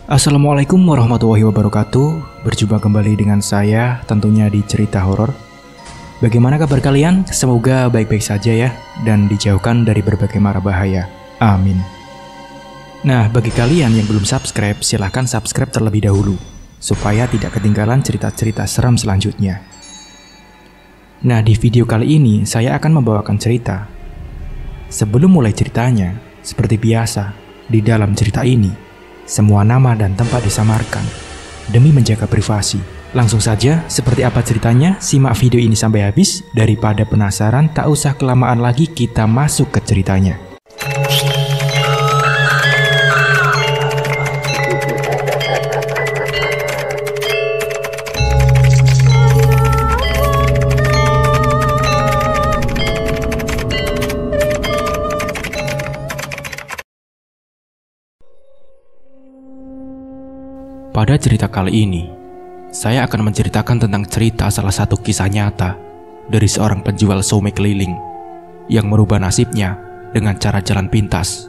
Assalamualaikum warahmatullahi wabarakatuh. Berjumpa kembali dengan saya tentunya di cerita horor. Bagaimana kabar kalian? Semoga baik-baik saja ya, dan dijauhkan dari berbagai mara bahaya. Amin. Nah, bagi kalian yang belum subscribe, silahkan subscribe terlebih dahulu supaya tidak ketinggalan cerita-cerita seram selanjutnya. Nah, di video kali ini saya akan membawakan cerita. Sebelum mulai ceritanya, seperti biasa, di dalam cerita ini semua nama dan tempat disamarkan demi menjaga privasi. Langsung saja, seperti apa ceritanya? Simak video ini sampai habis. Daripada penasaran, tak usah kelamaan lagi, kita masuk ke ceritanya. Pada cerita kali ini, saya akan menceritakan tentang cerita salah satu kisah nyata dari seorang penjual somai keliling yang merubah nasibnya dengan cara jalan pintas.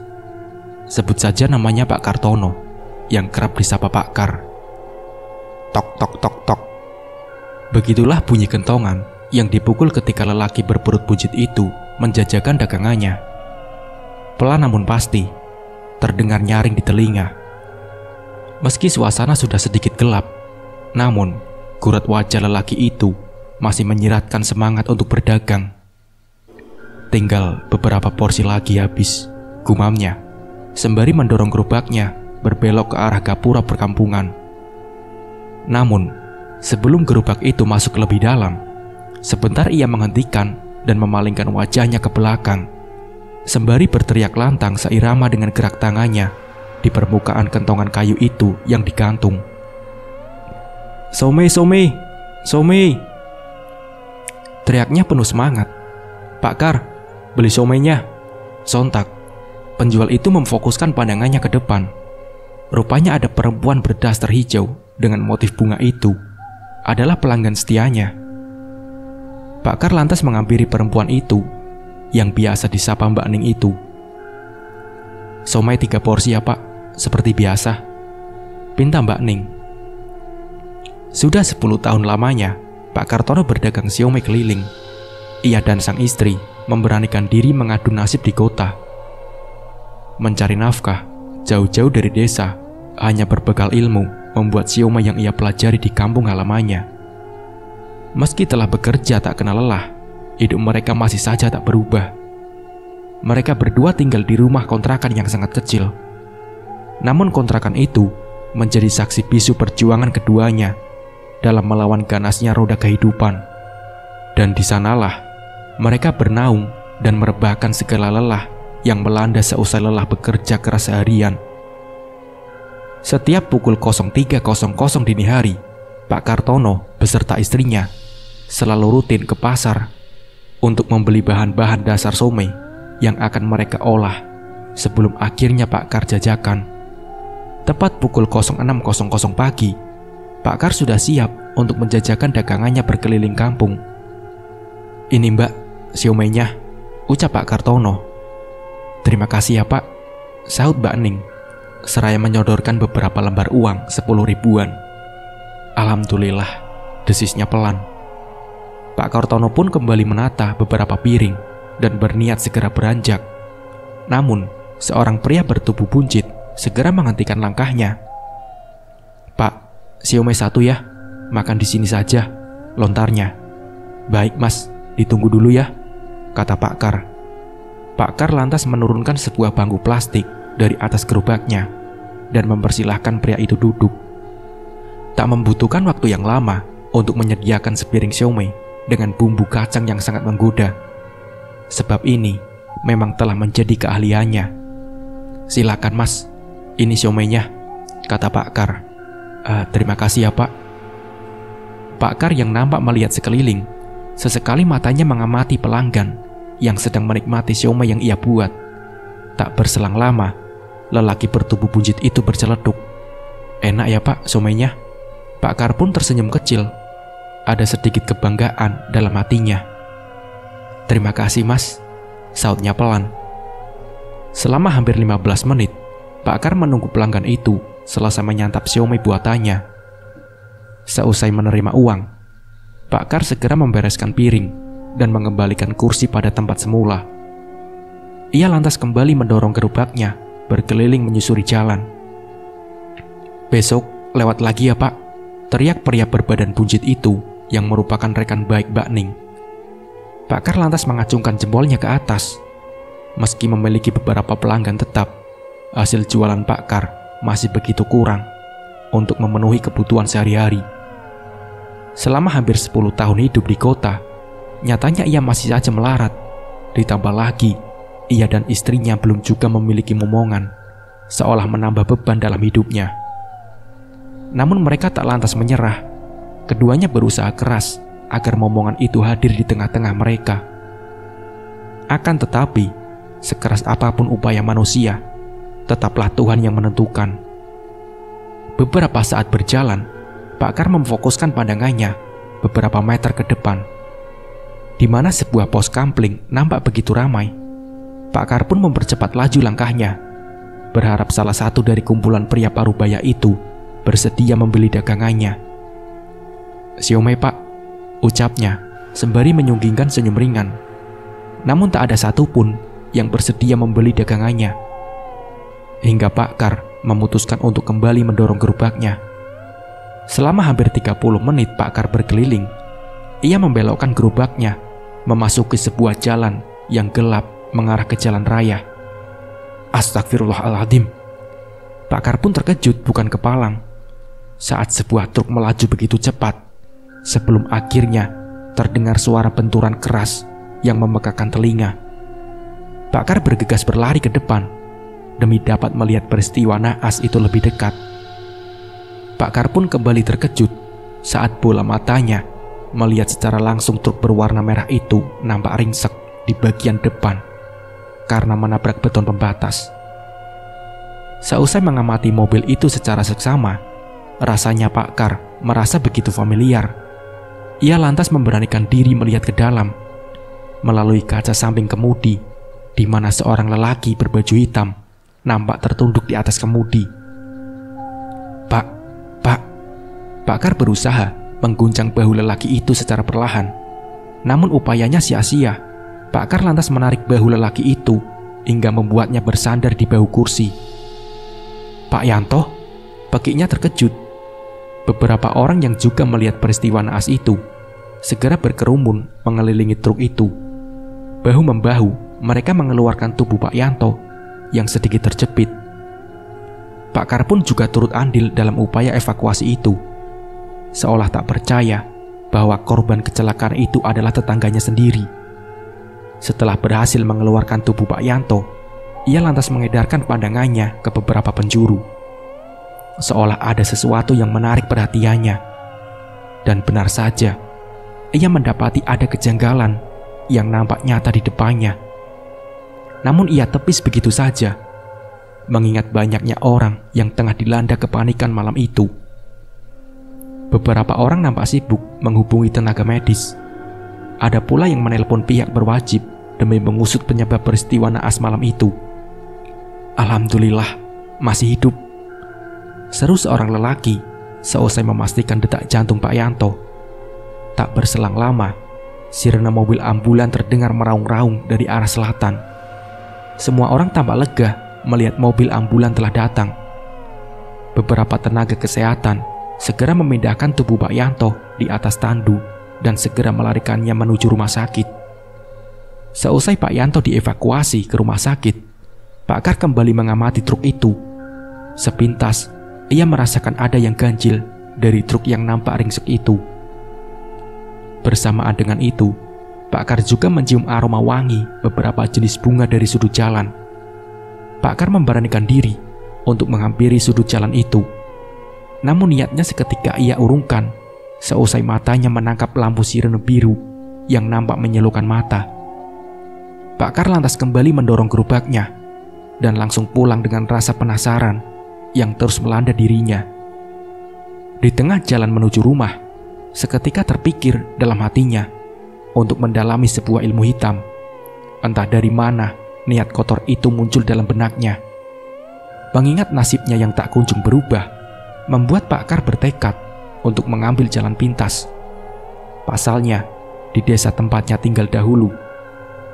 Sebut saja namanya Pak Kartono, yang kerap disapa Pak Kar. Tok tok tok tok. Begitulah bunyi kentongan yang dipukul ketika lelaki berperut buncit itu menjajakan dagangannya. Pelan namun pasti, terdengar nyaring di telinga. Meski suasana sudah sedikit gelap, namun gurat wajah lelaki itu masih menyiratkan semangat untuk berdagang. Tinggal beberapa porsi lagi habis, gumamnya, sembari mendorong gerobaknya berbelok ke arah gapura perkampungan. Namun, sebelum gerobak itu masuk lebih dalam, sebentar ia menghentikan dan memalingkan wajahnya ke belakang, sembari berteriak lantang seirama dengan gerak tangannya di permukaan kentongan kayu itu yang digantung. "Somai, somai, somai!" teriaknya penuh semangat. "Pak Kar, beli somainya!" Sontak, penjual itu memfokuskan pandangannya ke depan. Rupanya ada perempuan berdaster hijau dengan motif bunga itu adalah pelanggan setianya. Pak Kar lantas menghampiri perempuan itu yang biasa disapa Mbak Ning itu. "Somai 3 porsi ya Pak, seperti biasa," pinta Mbak Ning. Sudah 10 tahun lamanya Pak Kartono berdagang siomay keliling. Ia dan sang istri memberanikan diri mengadu nasib di kota, mencari nafkah jauh-jauh dari desa, hanya berbekal ilmu membuat siomay yang ia pelajari di kampung halamannya. Meski telah bekerja tak kenal lelah, hidup mereka masih saja tak berubah. Mereka berdua tinggal di rumah kontrakan yang sangat kecil. Namun kontrakan itu menjadi saksi bisu perjuangan keduanya dalam melawan ganasnya roda kehidupan. Dan di sanalah mereka bernaung dan merebahkan segala lelah yang melanda seusai lelah bekerja keras seharian. Setiap pukul 03.00 dini hari, Pak Kartono beserta istrinya selalu rutin ke pasar untuk membeli bahan-bahan dasar somai yang akan mereka olah sebelum akhirnya Pak Kar jajakan. Tepat pukul 06.00 pagi, Pak Kar sudah siap untuk menjajakan dagangannya berkeliling kampung. "Ini Mbak, siomainya," ucap Pak Kartono. "Terima kasih ya Pak," sahut Mbak Ning, seraya menyodorkan beberapa lembar uang 10 ribuan. "Alhamdulillah," desisnya pelan. Pak Kartono pun kembali menata beberapa piring dan berniat segera beranjak. Namun, seorang pria bertubuh buncit segera menghentikan langkahnya. "Pak, siomay 1 ya, makan di sini saja," lontarnya. "Baik Mas, ditunggu dulu ya," kata Pak Kar. Pak Kar lantas menurunkan sebuah bangku plastik dari atas gerobaknya dan mempersilahkan pria itu duduk. Tak membutuhkan waktu yang lama untuk menyediakan sepiring siomay dengan bumbu kacang yang sangat menggoda. Sebab ini memang telah menjadi keahliannya. "Silakan Mas, ini siomaynya," kata Pak Kar. Terima kasih ya Pak." Pak Kar yang nampak melihat sekeliling, sesekali matanya mengamati pelanggan yang sedang menikmati siomay yang ia buat. Tak berselang lama, lelaki bertubuh buncit itu berceleduk. "Enak ya Pak siomaynya?" Pak Kar pun tersenyum kecil. Ada sedikit kebanggaan dalam hatinya. "Terima kasih Mas," sahutnya pelan. Selama hampir 15 menit, Pak Kar menunggu pelanggan itu selesai menyantap siomay buatannya. Seusai menerima uang, Pak Kar segera membereskan piring dan mengembalikan kursi pada tempat semula. Ia lantas kembali mendorong gerobaknya berkeliling menyusuri jalan. "Besok lewat lagi ya Pak," teriak pria berbadan buncit itu yang merupakan rekan baik Mbak Ning. Pak Kar lantas mengacungkan jempolnya ke atas. Meski memiliki beberapa pelanggan tetap, hasil jualan Pak Kar masih begitu kurang untuk memenuhi kebutuhan sehari-hari. Selama hampir 10 tahun hidup di kota, nyatanya ia masih saja melarat. Ditambah lagi, ia dan istrinya belum juga memiliki momongan, seolah menambah beban dalam hidupnya. Namun mereka tak lantas menyerah. Keduanya berusaha keras agar momongan itu hadir di tengah-tengah mereka. Akan tetapi, sekeras apapun upaya manusia, tetaplah Tuhan yang menentukan. Beberapa saat berjalan, Pak Kar memfokuskan pandangannya beberapa meter ke depan, di mana sebuah pos kampling nampak begitu ramai. Pak Kar pun mempercepat laju langkahnya, berharap salah satu dari kumpulan pria parubaya itu bersedia membeli dagangannya. "Siomay Pak," ucapnya sembari menyunggingkan senyum ringan. Namun tak ada satupun yang bersedia membeli dagangannya. Hingga Pak Kar memutuskan untuk kembali mendorong gerobaknya. Selama hampir 30 menit Pak Kar berkeliling, ia membelokkan gerobaknya memasuki sebuah jalan yang gelap mengarah ke jalan raya. Astagfirullahaladzim. Pak Kar pun terkejut bukan kepalang saat sebuah truk melaju begitu cepat, sebelum akhirnya terdengar suara benturan keras yang memekakan telinga. Pak Kar bergegas berlari ke depan demi dapat melihat peristiwa naas itu lebih dekat. Pak Kar pun kembali terkejut saat bola matanya melihat secara langsung truk berwarna merah itu nampak ringsek di bagian depan karena menabrak beton pembatas. Seusai mengamati mobil itu secara seksama, rasanya Pak Kar merasa begitu familiar. Ia lantas memberanikan diri melihat ke dalam melalui kaca samping kemudi, di mana seorang lelaki berbaju hitam nampak tertunduk di atas kemudi. Pak Kar berusaha mengguncang bahu lelaki itu secara perlahan. Namun upayanya sia-sia. Pak Kar lantas menarik bahu lelaki itu hingga membuatnya bersandar di bahu kursi. "Pak Yanto," pekiknya terkejut. Beberapa orang yang juga melihat peristiwa naas itu segera berkerumun mengelilingi truk itu. Bahu-membahu mereka mengeluarkan tubuh Pak Yanto yang sedikit terjepit. Pak Kar pun juga turut andil dalam upaya evakuasi itu, seolah tak percaya bahwa korban kecelakaan itu adalah tetangganya sendiri. Setelah berhasil mengeluarkan tubuh Pak Yanto, ia lantas mengedarkan pandangannya ke beberapa penjuru, seolah ada sesuatu yang menarik perhatiannya. Dan benar saja, ia mendapati ada kejanggalan yang nampak nyata di depannya. Namun ia tepis begitu saja, mengingat banyaknya orang yang tengah dilanda kepanikan malam itu. Beberapa orang nampak sibuk menghubungi tenaga medis. Ada pula yang menelpon pihak berwajib demi mengusut penyebab peristiwa naas malam itu. "Alhamdulillah, masih hidup," seru seorang lelaki seusai memastikan detak jantung Pak Yanto. Tak berselang lama, sirene mobil ambulan terdengar meraung-raung dari arah selatan. Semua orang tampak lega melihat mobil ambulan telah datang. Beberapa tenaga kesehatan segera memindahkan tubuh Pak Yanto di atas tandu dan segera melarikannya menuju rumah sakit. Seusai Pak Yanto dievakuasi ke rumah sakit, Pak Kar kembali mengamati truk itu. Sepintas, ia merasakan ada yang ganjil dari truk yang nampak ringsek itu. Bersamaan dengan itu, Pak Kar juga mencium aroma wangi beberapa jenis bunga dari sudut jalan. Pak Kar memberanikan diri untuk menghampiri sudut jalan itu. Namun niatnya seketika ia urungkan seusai matanya menangkap lampu sirene biru yang nampak menyelukan mata. Pak Kar lantas kembali mendorong gerobaknya dan langsung pulang dengan rasa penasaran yang terus melanda dirinya. Di tengah jalan menuju rumah, seketika terpikir dalam hatinya untuk mendalami sebuah ilmu hitam. Entah dari mana niat kotor itu muncul dalam benaknya. Mengingat nasibnya yang tak kunjung berubah, membuat Pak Kar bertekad untuk mengambil jalan pintas. Pasalnya, di desa tempatnya tinggal dahulu,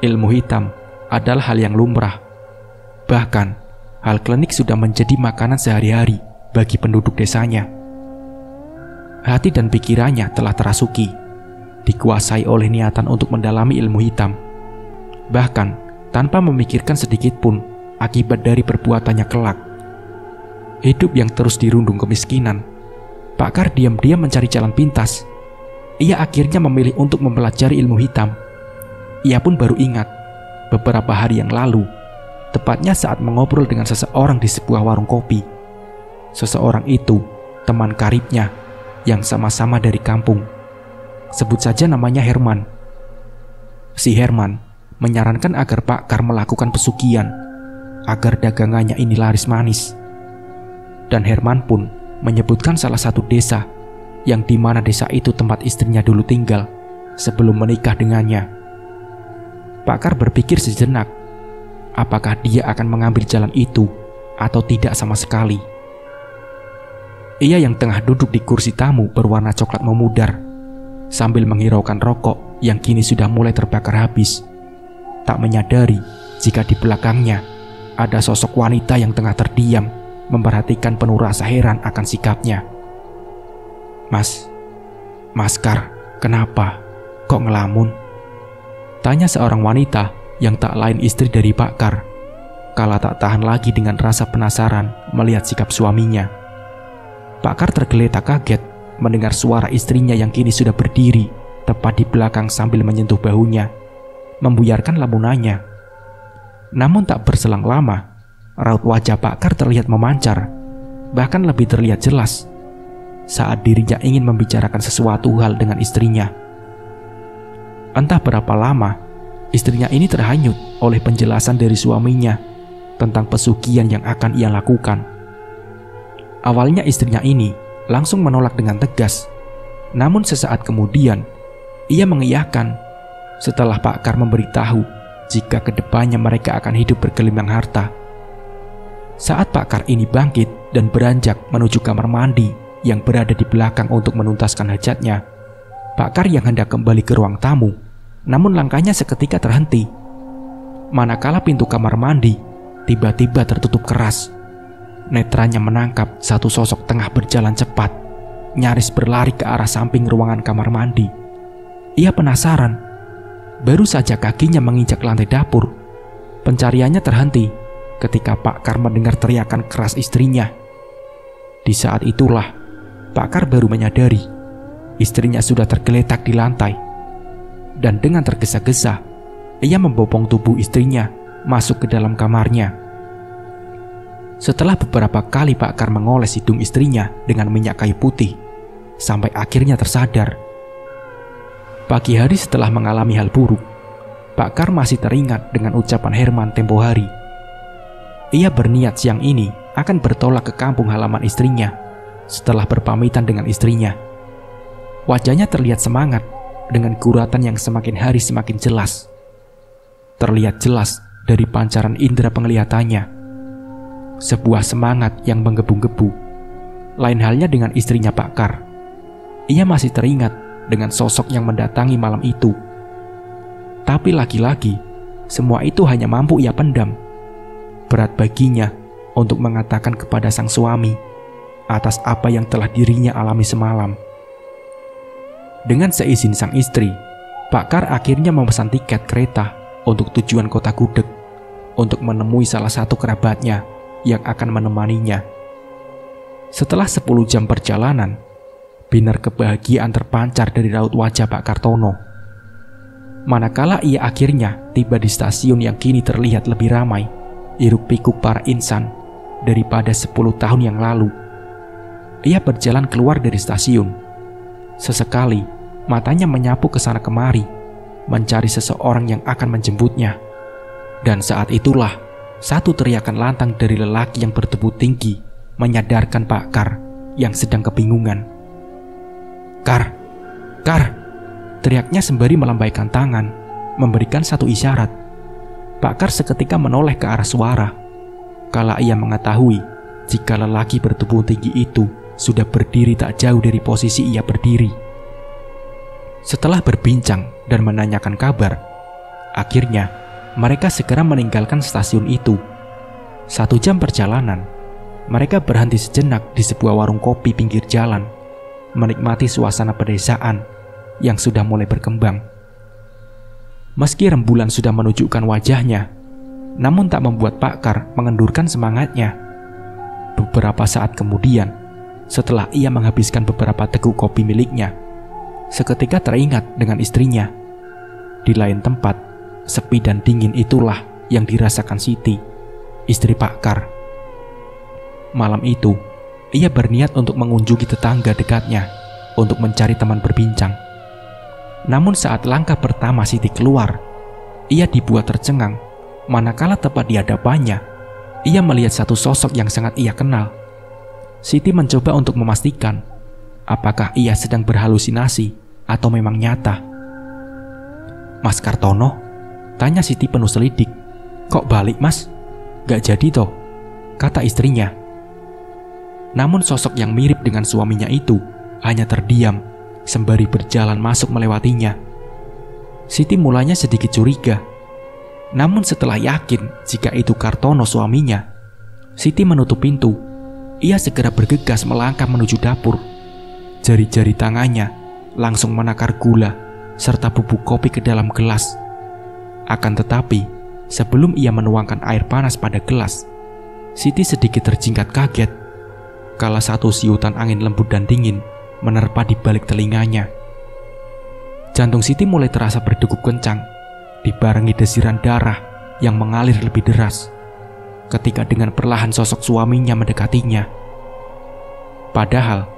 ilmu hitam adalah hal yang lumrah. Bahkan, hal klinik sudah menjadi makanan sehari-hari bagi penduduk desanya. Hati dan pikirannya telah terasuki, dikuasai oleh niatan untuk mendalami ilmu hitam. Bahkan, tanpa memikirkan sedikit pun akibat dari perbuatannya kelak. Hidup yang terus dirundung kemiskinan, Pak Kar diam-diam mencari jalan pintas. Ia akhirnya memilih untuk mempelajari ilmu hitam. Ia pun baru ingat beberapa hari yang lalu, tepatnya saat mengobrol dengan seseorang di sebuah warung kopi. Seseorang itu teman karibnya yang sama-sama dari kampung. Sebut saja namanya Herman. Si Herman menyarankan agar Pak Kar melakukan pesugihan agar dagangannya ini laris manis. Dan Herman pun menyebutkan salah satu desa yang dimana desa itu tempat istrinya dulu tinggal sebelum menikah dengannya. Pak Kar berpikir sejenak, apakah dia akan mengambil jalan itu atau tidak sama sekali. Ia yang tengah duduk di kursi tamu berwarna coklat memudar sambil menghiraukan rokok yang kini sudah mulai terbakar habis, tak menyadari jika di belakangnya ada sosok wanita yang tengah terdiam memperhatikan penuh rasa heran akan sikapnya. Mas Kar, kenapa? Kok ngelamun? Tanya seorang wanita yang tak lain istri dari Pak Kar, kala tak tahan lagi dengan rasa penasaran melihat sikap suaminya. Pak Kar tergeletak kaget mendengar suara istrinya yang kini sudah berdiri tepat di belakang sambil menyentuh bahunya, membuyarkan lamunannya. Namun tak berselang lama, raut wajah Pak Kar terlihat memancar, bahkan lebih terlihat jelas saat dirinya ingin membicarakan sesuatu hal dengan istrinya. Entah berapa lama, istrinya ini terhanyut oleh penjelasan dari suaminya tentang pesugihan yang akan ia lakukan. Awalnya istrinya ini langsung menolak dengan tegas, namun sesaat kemudian ia mengiyakan setelah Pak Kar memberitahu jika kedepannya mereka akan hidup bergelimang harta. Saat Pak Kar ini bangkit dan beranjak menuju kamar mandi yang berada di belakang untuk menuntaskan hajatnya, Pak Kar yang hendak kembali ke ruang tamu, namun langkahnya seketika terhenti. Manakala pintu kamar mandi tiba-tiba tertutup keras. Netranya menangkap satu sosok tengah berjalan cepat, nyaris berlari ke arah samping ruangan kamar mandi. Ia penasaran. Baru saja kakinya menginjak lantai dapur, pencariannya terhenti ketika Pak Kar mendengar teriakan keras istrinya. Di saat itulah Pak Kar baru menyadari istrinya sudah tergeletak di lantai. Dan dengan tergesa-gesa ia membopong tubuh istrinya masuk ke dalam kamarnya. Setelah beberapa kali Pak Kar mengoles hidung istrinya dengan minyak kayu putih, sampai akhirnya tersadar. Pagi hari setelah mengalami hal buruk, Pak Kar masih teringat dengan ucapan Herman tempo hari. Ia berniat siang ini akan bertolak ke kampung halaman istrinya setelah berpamitan dengan istrinya. Wajahnya terlihat semangat dengan guratan yang semakin hari semakin jelas. Terlihat jelas dari pancaran indera penglihatannya. Sebuah semangat yang menggebu-gebu. Lain halnya dengan istrinya Pak Kar. Ia masih teringat dengan sosok yang mendatangi malam itu. Tapi lagi-lagi, semua itu hanya mampu ia pendam. Berat baginya untuk mengatakan kepada sang suami atas apa yang telah dirinya alami semalam. Dengan seizin sang istri, Pak Kar akhirnya memesan tiket kereta untuk tujuan kota Gudeg untuk menemui salah satu kerabatnya yang akan menemaninya. Setelah 10 jam perjalanan, binar kebahagiaan terpancar dari raut wajah Pak Kartono. Manakala ia akhirnya tiba di stasiun yang kini terlihat lebih ramai, hiruk-pikuk para insan daripada 10 tahun yang lalu. Ia berjalan keluar dari stasiun. Sesekali, matanya menyapu ke sana kemari, mencari seseorang yang akan menjemputnya. Dan saat itulah, satu teriakan lantang dari lelaki yang bertubuh tinggi menyadarkan Pak Kar yang sedang kebingungan. Kar! Teriaknya sembari melambaikan tangan, memberikan satu isyarat. Pak Kar seketika menoleh ke arah suara. kala ia mengetahui jika lelaki bertubuh tinggi itu sudah berdiri tak jauh dari posisi ia berdiri. Setelah berbincang dan menanyakan kabar, akhirnya mereka segera meninggalkan stasiun itu. 1 jam perjalanan, mereka berhenti sejenak di sebuah warung kopi pinggir jalan, menikmati suasana pedesaan yang sudah mulai berkembang. Meski rembulan sudah menunjukkan wajahnya, namun tak membuat Pak Kar mengendurkan semangatnya. Beberapa saat kemudian, setelah ia menghabiskan beberapa teguk kopi miliknya, seketika teringat dengan istrinya. Di lain tempat, sepi dan dingin itulah yang dirasakan Siti, istri Pak Kar. Malam itu, ia berniat untuk mengunjungi tetangga dekatnya untuk mencari teman berbincang. Namun saat langkah pertama Siti keluar, ia dibuat tercengang manakala tepat di hadapannya, ia melihat satu sosok yang sangat ia kenal. Siti mencoba untuk memastikan apakah ia sedang berhalusinasi atau memang nyata. "Mas Kartono?" tanya Siti penuh selidik. "Kok balik, Mas? Gak jadi toh?" kata istrinya. Namun sosok yang mirip dengan suaminya itu hanya terdiam sembari berjalan masuk melewatinya. Siti mulanya sedikit curiga. Namun setelah yakin jika itu Kartono suaminya, Siti menutup pintu. Ia segera bergegas melangkah menuju dapur. Jari-jari tangannya langsung menakar gula serta bubuk kopi ke dalam gelas. Akan tetapi, sebelum ia menuangkan air panas pada gelas, Siti sedikit terjingkat kaget kala satu siutan angin lembut dan dingin menerpa di balik telinganya. Jantung Siti mulai terasa berdegup kencang, dibarengi desiran darah yang mengalir lebih deras ketika dengan perlahan sosok suaminya mendekatinya. Padahal,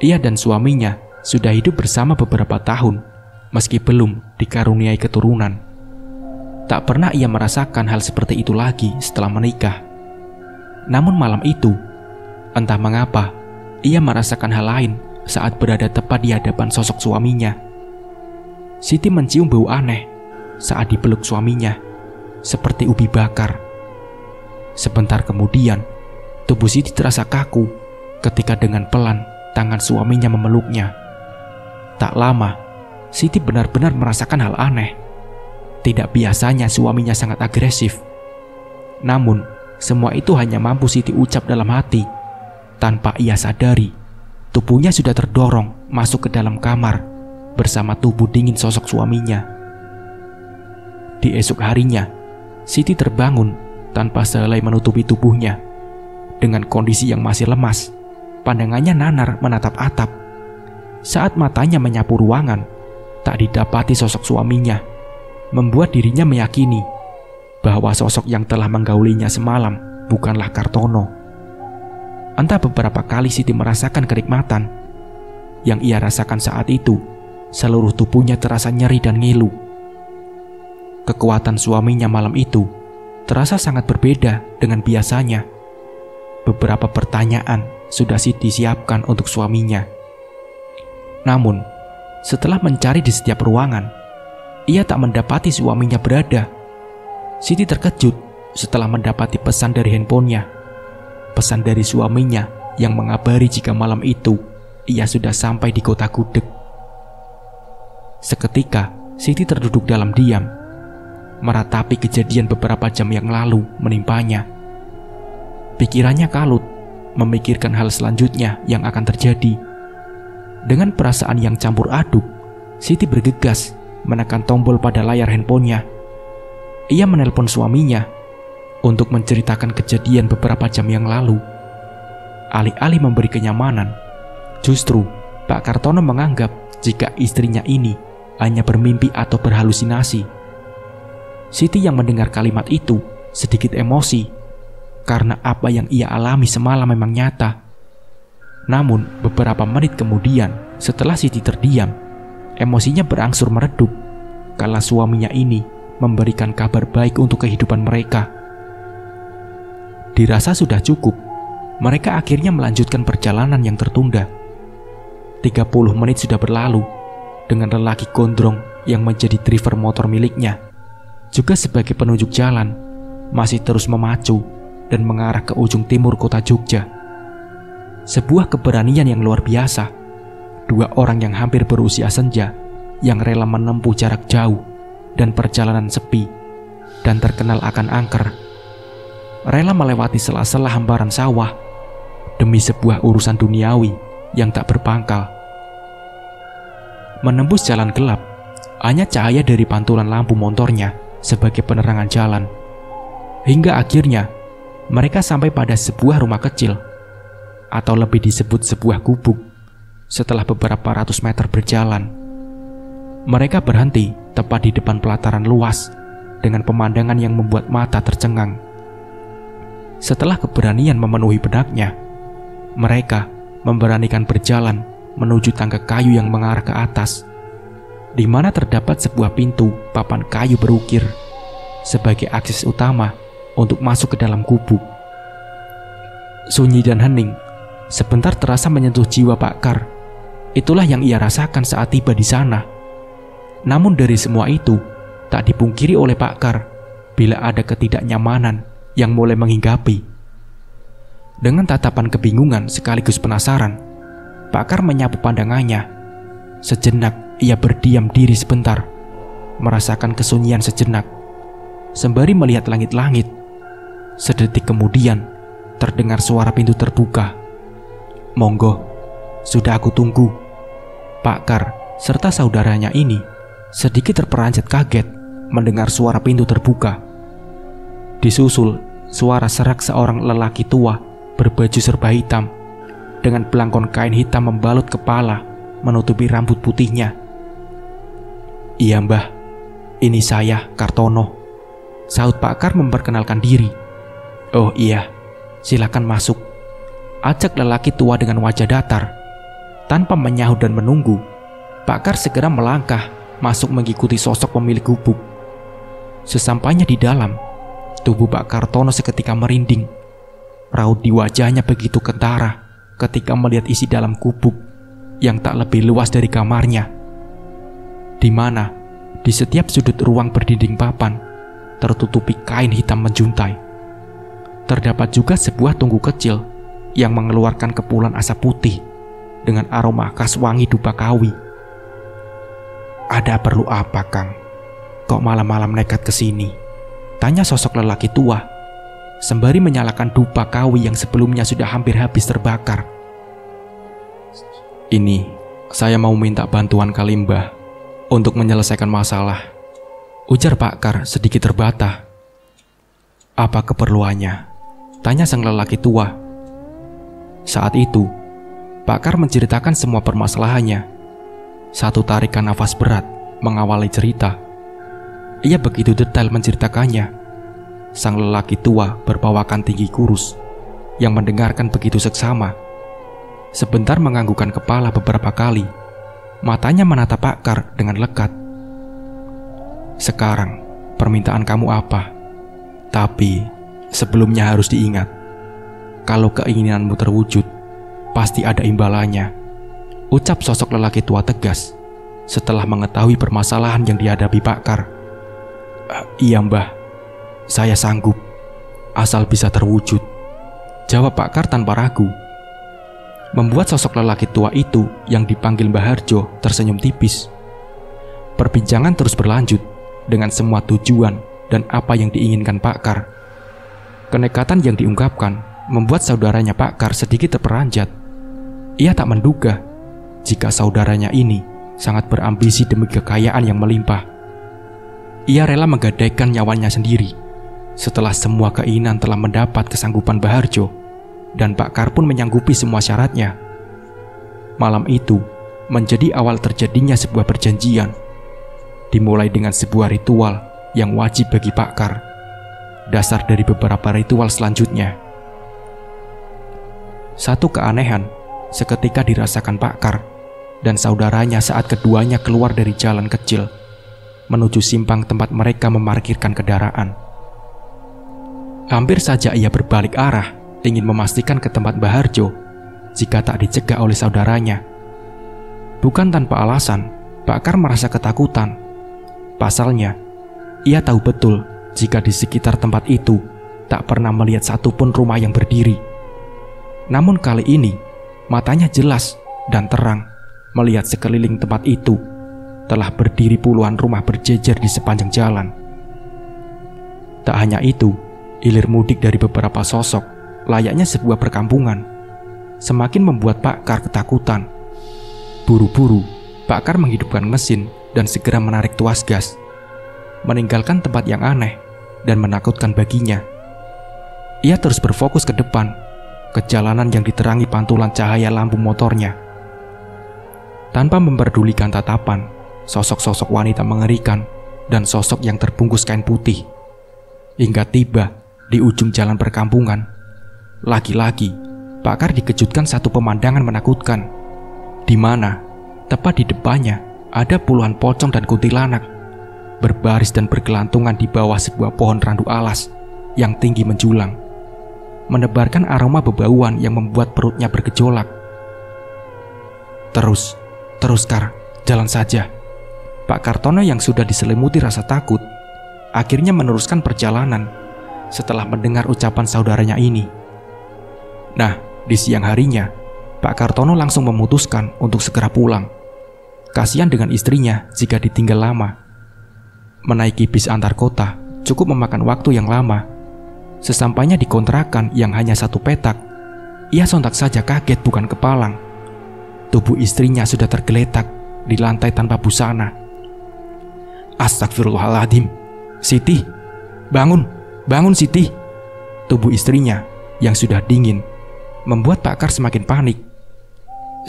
ia dan suaminya sudah hidup bersama beberapa tahun, meski belum dikaruniai keturunan. Tak pernah ia merasakan hal seperti itu lagi setelah menikah. Namun malam itu, entah mengapa, ia merasakan hal lain saat berada tepat di hadapan sosok suaminya. Siti mencium bau aneh saat dipeluk suaminya, seperti ubi bakar. Sebentar kemudian, tubuh Siti terasa kaku ketika dengan pelan tangan suaminya memeluknya. Tak lama, Siti benar-benar merasakan hal aneh. Tidak biasanya suaminya sangat agresif. Namun, semua itu hanya mampu Siti ucap dalam hati. Tanpa ia sadari, tubuhnya sudah terdorong masuk ke dalam kamar bersama tubuh dingin sosok suaminya. Di esok harinya, Siti terbangun tanpa sehelai menutupi tubuhnya. Dengan kondisi yang masih lemas, pandangannya nanar menatap atap. Saat matanya menyapu ruangan, tak didapati sosok suaminya, membuat dirinya meyakini bahwa sosok yang telah menggaulinya semalam bukanlah Kartono. Entah beberapa kali Siti merasakan kenikmatan. Yang ia rasakan saat itu, seluruh tubuhnya terasa nyeri dan ngilu. Kekuatan suaminya malam itu terasa sangat berbeda dengan biasanya. Beberapa pertanyaan sudah Siti siapkan untuk suaminya. Namun, setelah mencari di setiap ruangan, ia tak mendapati suaminya berada. Siti terkejut setelah mendapati pesan dari handphonenya. Pesan dari suaminya yang mengabari jika malam itu ia sudah sampai di kota Gudeg. Seketika, Siti terduduk dalam diam, meratapi kejadian beberapa jam yang lalu menimpanya. Pikirannya kalut, memikirkan hal selanjutnya yang akan terjadi. Dengan perasaan yang campur aduk, Siti bergegas menekan tombol pada layar handphonenya. Ia menelpon suaminya untuk menceritakan kejadian beberapa jam yang lalu. Alih-alih memberi kenyamanan, justru Pak Kartono menganggap jika istrinya ini hanya bermimpi atau berhalusinasi. Siti yang mendengar kalimat itu sedikit emosi karena apa yang ia alami semalam memang nyata. Namun beberapa menit kemudian, setelah Siti terdiam, emosinya berangsur meredup kala suaminya ini memberikan kabar baik untuk kehidupan mereka. Dirasa sudah cukup, mereka akhirnya melanjutkan perjalanan yang tertunda. 30 menit sudah berlalu, dengan lelaki gondrong yang menjadi driver motor miliknya, juga sebagai penunjuk jalan, masih terus memacu dan mengarah ke ujung timur kota Jogja. Sebuah keberanian yang luar biasa. Dua orang yang hampir berusia senja yang rela menempuh jarak jauh dan perjalanan sepi dan terkenal akan angker. Rela melewati sela-sela hamparan sawah demi sebuah urusan duniawi yang tak berpangkal. Menembus jalan gelap, hanya cahaya dari pantulan lampu motornya sebagai penerangan jalan. Hingga akhirnya, mereka sampai pada sebuah rumah kecil, atau lebih disebut sebuah gubuk. Setelah beberapa ratus meter berjalan, mereka berhenti tepat di depan pelataran luas dengan pemandangan yang membuat mata tercengang. Setelah keberanian memenuhi benaknya, mereka memberanikan berjalan menuju tangga kayu yang mengarah ke atas, di mana terdapat sebuah pintu papan kayu berukir sebagai akses utama untuk masuk ke dalam gubuk. Sunyi dan hening sebentar terasa menyentuh jiwa Pak Kar. Itulah yang ia rasakan saat tiba di sana. Namun dari semua itu tak dipungkiri oleh Pak Kar bila ada ketidaknyamanan yang mulai menghinggapi. Dengan tatapan kebingungan sekaligus penasaran, Pak Kar menyapu pandangannya. Sejenak ia berdiam diri sebentar, merasakan kesunyian sejenak, sembari melihat langit-langit. Sedetik kemudian terdengar suara pintu terbuka. "Monggo, sudah aku tunggu." Pak Kar serta saudaranya ini sedikit terperanjat kaget mendengar suara pintu terbuka. Disusul suara serak seorang lelaki tua berbaju serba hitam dengan belangkon kain hitam membalut kepala menutupi rambut putihnya. "Iya Mbah, ini saya Kartono," sahut Pak Kar memperkenalkan diri. "Oh iya, silakan masuk," ajak lelaki tua dengan wajah datar. Tanpa menyahut dan menunggu, Pak Kar segera melangkah masuk mengikuti sosok pemilik gubuk. Sesampainya di dalam, tubuh Pak Kartono seketika merinding. Raut di wajahnya begitu kentara ketika melihat isi dalam gubuk yang tak lebih luas dari kamarnya, di mana di setiap sudut ruang berdinding papan tertutupi kain hitam menjuntai. Terdapat juga sebuah tungku kecil yang mengeluarkan kepulan asap putih dengan aroma khas wangi dupa kawi. "Ada perlu apa, Kang? Kok malam-malam nekat ke sini?" tanya sosok lelaki tua, sembari menyalakan dupa kawi yang sebelumnya sudah hampir habis terbakar. "Ini, saya mau minta bantuan kali Mbah untuk menyelesaikan masalah," ujar Pak Kar sedikit terbata. "Apa keperluannya?" tanya sang lelaki tua. Saat itu, Pak Kar menceritakan semua permasalahannya. Satu tarikan nafas berat mengawali cerita. Ia begitu detail menceritakannya. Sang lelaki tua berbawakan tinggi kurus yang mendengarkan begitu seksama. Sebentar menganggukkan kepala beberapa kali. Matanya menatap Pak Kar dengan lekat. "Sekarang, permintaan kamu apa? Tapi sebelumnya harus diingat, kalau keinginanmu terwujud, pasti ada imbalannya," ucap sosok lelaki tua tegas setelah mengetahui permasalahan yang dihadapi Pak Kar. "Iya Mbah, saya sanggup, asal bisa terwujud," jawab Pak Kar tanpa ragu. Membuat sosok lelaki tua itu yang dipanggil Mbah Harjo tersenyum tipis. Perbincangan terus berlanjut dengan semua tujuan dan apa yang diinginkan Pak Kar. Kenekatan yang diungkapkan membuat saudaranya Pak Kar sedikit terperanjat. Ia tak menduga jika saudaranya ini sangat berambisi demi kekayaan yang melimpah. Ia rela menggadaikan nyawanya sendiri setelah semua keinginan telah mendapat kesanggupan Mbah Harjo, dan Pak Kar pun menyanggupi semua syaratnya. Malam itu menjadi awal terjadinya sebuah perjanjian, dimulai dengan sebuah ritual yang wajib bagi Pak Kar, dasar dari beberapa ritual selanjutnya. Satu keanehan seketika dirasakan Pak Kar dan saudaranya saat keduanya keluar dari jalan kecil menuju simpang tempat mereka memarkirkan kendaraan. Hampir saja ia berbalik arah ingin memastikan ke tempat Mbah Harjo jika tak dicegah oleh saudaranya. Bukan tanpa alasan, Pak Kar merasa ketakutan. Pasalnya, ia tahu betul jika di sekitar tempat itu tak pernah melihat satupun rumah yang berdiri. Namun kali ini, matanya jelas dan terang melihat sekeliling tempat itu telah berdiri puluhan rumah berjejer di sepanjang jalan. Tak hanya itu, ilir mudik dari beberapa sosok layaknya sebuah perkampungan semakin membuat Pak Kar ketakutan. Buru-buru, Pak Kar menghidupkan mesin dan segera menarik tuas gas, meninggalkan tempat yang aneh dan menakutkan baginya. Ia terus berfokus ke depan, ke jalanan yang diterangi pantulan cahaya lampu motornya. Tanpa memperdulikan tatapan, sosok-sosok wanita mengerikan dan sosok yang terbungkus kain putih. Hingga tiba di ujung jalan perkampungan, lagi-lagi Pak Kar dikejutkan satu pemandangan menakutkan, di mana tepat di depannya ada puluhan pocong dan kuntilanak berbaris dan bergelantungan di bawah sebuah pohon randu alas yang tinggi menjulang, menebarkan aroma bebauan yang membuat perutnya bergejolak. Terus Kar, jalan saja. Pak Kartono yang sudah diselimuti rasa takut akhirnya meneruskan perjalanan setelah mendengar ucapan saudaranya ini. Nah, di siang harinya, Pak Kartono langsung memutuskan untuk segera pulang. Kasihan dengan istrinya jika ditinggal lama. Menaiki bis antar kota cukup memakan waktu yang lama. Sesampainya di kontrakan yang hanya satu petak, ia sontak saja kaget bukan kepalang. Tubuh istrinya sudah tergeletak di lantai tanpa busana. Astagfirullahaladzim, Siti, bangun, bangun Siti. Tubuh istrinya yang sudah dingin membuat Pak Kar semakin panik.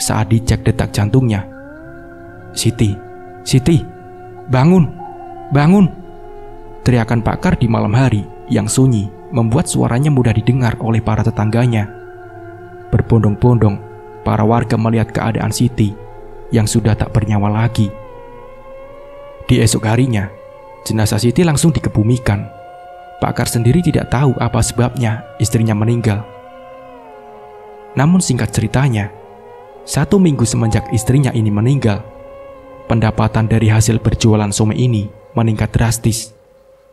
Saat dicek detak jantungnya, Siti, bangun, bangun. Teriakan Pak Kar di malam hari yang sunyi membuat suaranya mudah didengar oleh para tetangganya. Berbondong-bondong, para warga melihat keadaan Siti yang sudah tak bernyawa lagi. Di esok harinya, jenazah Siti langsung dikebumikan. Pak Kar sendiri tidak tahu apa sebabnya istrinya meninggal. Namun singkat ceritanya, 1 minggu semenjak istrinya ini meninggal, pendapatan dari hasil berjualan somai ini meningkat drastis.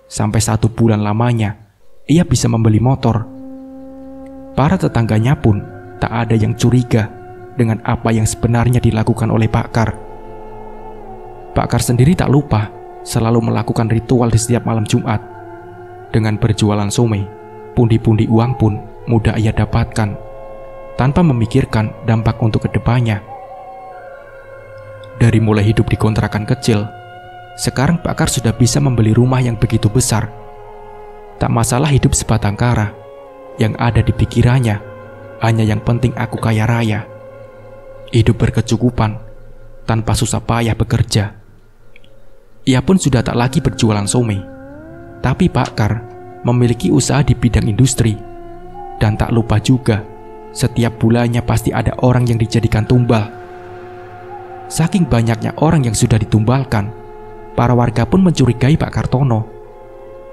Sampai 1 bulan lamanya, ia bisa membeli motor. Para tetangganya pun tak ada yang curiga dengan apa yang sebenarnya dilakukan oleh Pak Kar. Pak Kar sendiri tak lupa selalu melakukan ritual di setiap malam Jumat. Dengan berjualan somai, pundi-pundi uang pun mudah ia dapatkan tanpa memikirkan dampak untuk kedepannya. Dari mulai hidup di kontrakan kecil, sekarang Pak Kar sudah bisa membeli rumah yang begitu besar. Tak masalah hidup sebatang kara, yang ada di pikirannya hanya yang penting aku kaya raya. Hidup berkecukupan, tanpa susah payah bekerja. Ia pun sudah tak lagi berjualan somai, tapi Pak Kar memiliki usaha di bidang industri. Dan tak lupa juga, setiap bulannya pasti ada orang yang dijadikan tumbal. Saking banyaknya orang yang sudah ditumbalkan, para warga pun mencurigai Pak Kartono.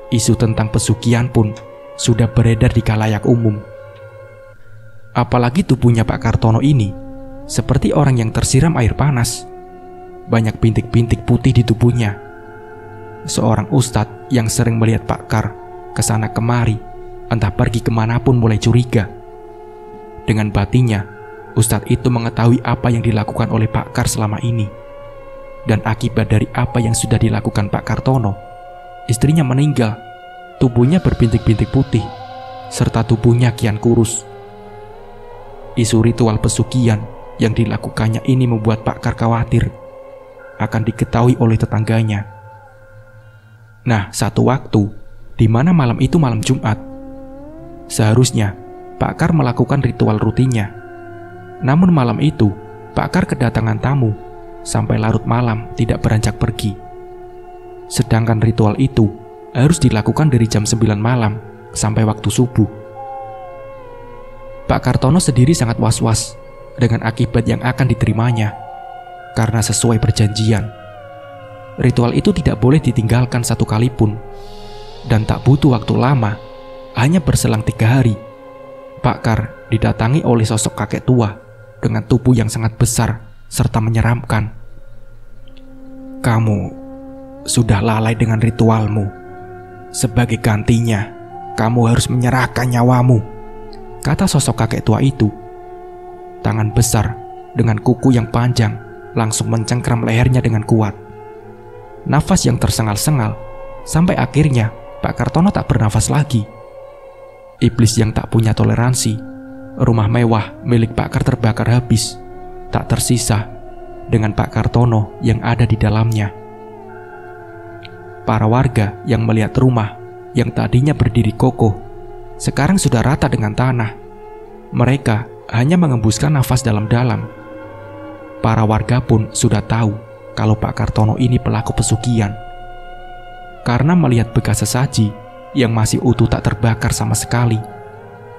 Isu tentang pesugihan pun sudah beredar di khalayak umum. Apalagi tubuhnya Pak Kartono ini seperti orang yang tersiram air panas. Banyak bintik-bintik putih di tubuhnya. Seorang ustadz yang sering melihat Pak Kar kesana kemari, entah pergi kemanapun mulai curiga. Dengan batinnya, ustadz itu mengetahui apa yang dilakukan oleh Pak Kar selama ini. Dan akibat dari apa yang sudah dilakukan Pak Kartono, istrinya meninggal. Tubuhnya berbintik-bintik putih, serta tubuhnya kian kurus. Isu ritual pesugihan yang dilakukannya ini membuat Pak Kar khawatir akan diketahui oleh tetangganya. Nah, satu waktu, di mana malam itu malam Jumat, seharusnya Pak Kar melakukan ritual rutinnya. Namun malam itu, Pak Kar kedatangan tamu, sampai larut malam tidak beranjak pergi. Sedangkan ritual itu harus dilakukan dari jam 9 malam sampai waktu subuh. Pak Kartono sendiri sangat was-was dengan akibat yang akan diterimanya. Karena sesuai perjanjian, ritual itu tidak boleh ditinggalkan satu kali pun. Dan tak butuh waktu lama, hanya berselang 3 hari, Pak Kar didatangi oleh sosok kakek tua dengan tubuh yang sangat besar serta menyeramkan. Kamu sudah lalai dengan ritualmu. Sebagai gantinya, kamu harus menyerahkan nyawamu, kata sosok kakek tua itu. Tangan besar dengan kuku yang panjang langsung mencengkram lehernya dengan kuat. Nafas yang tersengal-sengal, sampai akhirnya Pak Kartono tak bernafas lagi. Iblis yang tak punya toleransi, rumah mewah milik Pak Kar terbakar habis, tak tersisa dengan Pak Kartono yang ada di dalamnya. Para warga yang melihat rumah yang tadinya berdiri kokoh, sekarang sudah rata dengan tanah. Mereka hanya mengembuskan nafas dalam-dalam. Para warga pun sudah tahu kalau Pak Kartono ini pelaku pesugihan. Karena melihat bekas sesaji yang masih utuh tak terbakar sama sekali,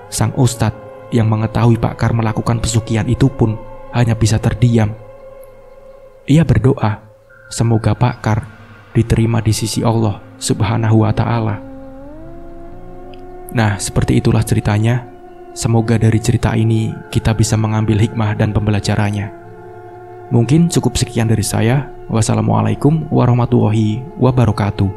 sang ustadz yang mengetahui Pak Kar melakukan pesugihan itu pun hanya bisa terdiam. Ia berdoa, semoga Pak Kar diterima di sisi Allah Subhanahu wa Ta'ala. Nah, seperti itulah ceritanya. Semoga dari cerita ini kita bisa mengambil hikmah dan pembelajarannya. Mungkin cukup sekian dari saya. Wassalamualaikum warahmatullahi wabarakatuh.